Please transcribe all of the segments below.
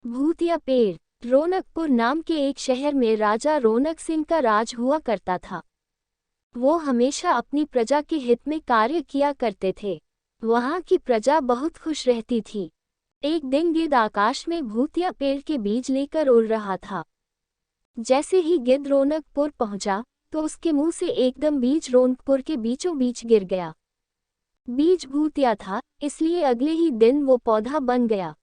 भूतिया पेड़। रौनकपुर नाम के एक शहर में राजा रौनक सिंह का राज हुआ करता था। वो हमेशा अपनी प्रजा के हित में कार्य किया करते थे। वहाँ की प्रजा बहुत खुश रहती थी। एक दिन गिद्ध आकाश में भूतिया पेड़ के बीज लेकर उड़ रहा था। जैसे ही गिद्ध रौनकपुर पहुंचा तो उसके मुंह से एकदम बीज रौनकपुर के बीचों बीच गिर गया। बीज भूतिया था, इसलिए अगले ही दिन वो पौधा बन गया।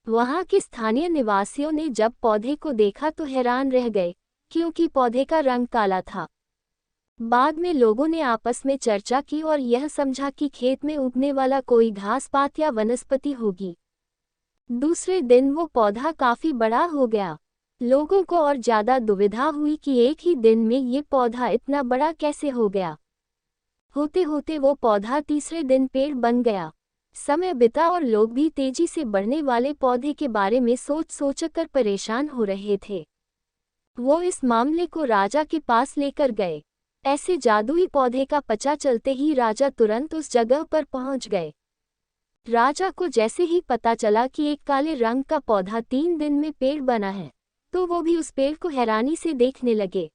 वहाँ के स्थानीय निवासियों ने जब पौधे को देखा तो हैरान रह गए, क्योंकि पौधे का रंग काला था। बाद में लोगों ने आपस में चर्चा की और यह समझा कि खेत में उगने वाला कोई घास पात या वनस्पति होगी। दूसरे दिन वो पौधा काफी बड़ा हो गया। लोगों को और ज्यादा दुविधा हुई कि एक ही दिन में ये पौधा इतना बड़ा कैसे हो गया। होते होते वो पौधा तीसरे दिन पेड़ बन गया। समय बिता और लोग भी तेजी से बढ़ने वाले पौधे के बारे में सोचकर परेशान हो रहे थे। वो इस मामले को राजा के पास लेकर गए। ऐसे जादुई पौधे का पता चलते ही राजा तुरंत उस जगह पर पहुंच गए। राजा को जैसे ही पता चला कि एक काले रंग का पौधा 3 दिन में पेड़ बना है, तो वो भी उस पेड़ को हैरानी से देखने लगे।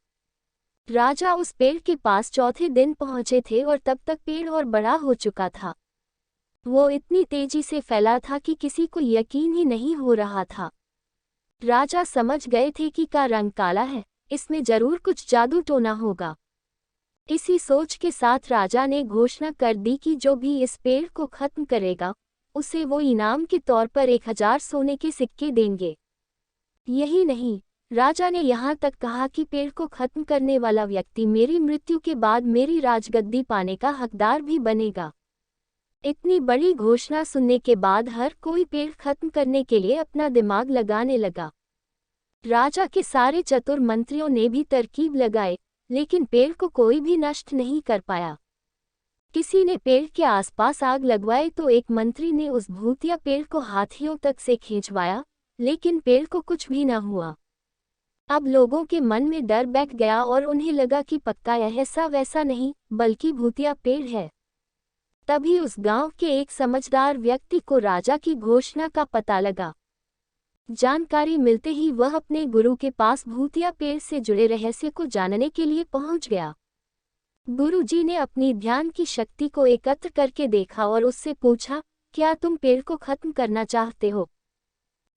राजा उस पेड़ के पास चौथे दिन पहुंचे थे और तब तक पेड़ और बड़ा हो चुका था। वो इतनी तेजी से फैला था कि किसी को यकीन ही नहीं हो रहा था। राजा समझ गए थे कि का रंग काला है, इसमें जरूर कुछ जादू टोना होगा। इसी सोच के साथ राजा ने घोषणा कर दी कि जो भी इस पेड़ को खत्म करेगा, उसे वो इनाम के तौर पर 1000 सोने के सिक्के देंगे। यही नहीं, राजा ने यहाँ तक कहा कि पेड़ को खत्म करने वाला व्यक्ति मेरी मृत्यु के बाद मेरी राजगद्दी पाने का हकदार भी बनेगा। इतनी बड़ी घोषणा सुनने के बाद हर कोई पेड़ खत्म करने के लिए अपना दिमाग लगाने लगा। राजा के सारे चतुर मंत्रियों ने भी तरकीब लगाए, लेकिन पेड़ को कोई भी नष्ट नहीं कर पाया। किसी ने पेड़ के आसपास आग लगवाई तो एक मंत्री ने उस भूतिया पेड़ को हाथियों तक से खींचवाया, लेकिन पेड़ को कुछ भी न हुआ। अब लोगों के मन में डर बैठ गया और उन्हें लगा कि पक्का यह ऐसा वैसा नहीं, बल्कि भूतिया पेड़ है। तभी उस गांव के एक समझदार व्यक्ति को राजा की घोषणा का पता लगा। जानकारी मिलते ही वह अपने गुरु के पास भूतिया पेड़ से जुड़े रहस्य को जानने के लिए पहुंच गया। गुरुजी ने अपनी ध्यान की शक्ति को एकत्र करके देखा और उससे पूछा, क्या तुम पेड़ को खत्म करना चाहते हो?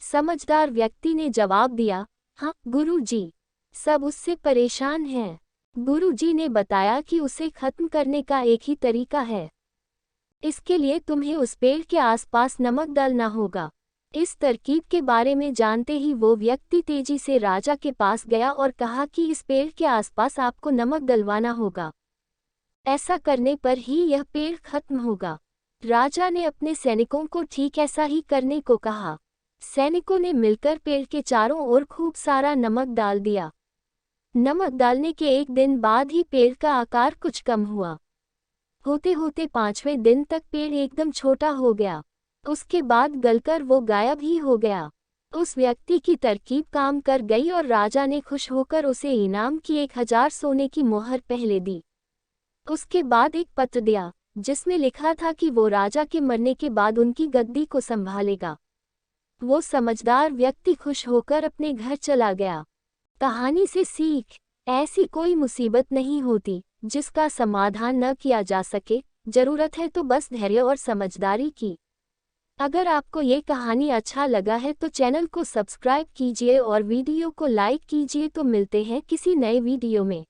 समझदार व्यक्ति ने जवाब दिया, हाँ गुरुजी, सब उससे परेशान हैं। गुरुजी ने बताया कि उसे खत्म करने का एक ही तरीका है। इसके लिए तुम्हें उस पेड़ के आसपास नमक डालना होगा। इस तरकीब के बारे में जानते ही वो व्यक्ति तेजी से राजा के पास गया और कहा कि इस पेड़ के आसपास आपको नमक डलवाना होगा। ऐसा करने पर ही यह पेड़ खत्म होगा। राजा ने अपने सैनिकों को ठीक ऐसा ही करने को कहा। सैनिकों ने मिलकर पेड़ के चारों ओर खूब सारा नमक डाल दिया। नमक डालने के एक दिन बाद ही पेड़ का आकार कुछ कम हुआ। होते होते 5वें दिन तक पेड़ एकदम छोटा हो गया। उसके बाद गलकर वो गायब ही हो गया। उस व्यक्ति की तरकीब काम कर गई और राजा ने खुश होकर उसे इनाम की 1000 सोने की मोहर पहले दी। उसके बाद एक पत्र दिया, जिसमें लिखा था कि वो राजा के मरने के बाद उनकी गद्दी को संभालेगा। वो समझदार व्यक्ति खुश होकर अपने घर चला गया। कहानी से सीख, ऐसी कोई मुसीबत नहीं होती जिसका समाधान न किया जा सके। जरूरत है तो बस धैर्य और समझदारी की। अगर आपको ये कहानी अच्छा लगा है तो चैनल को सब्सक्राइब कीजिए और वीडियो को लाइक कीजिए। तो मिलते हैं किसी नए वीडियो में।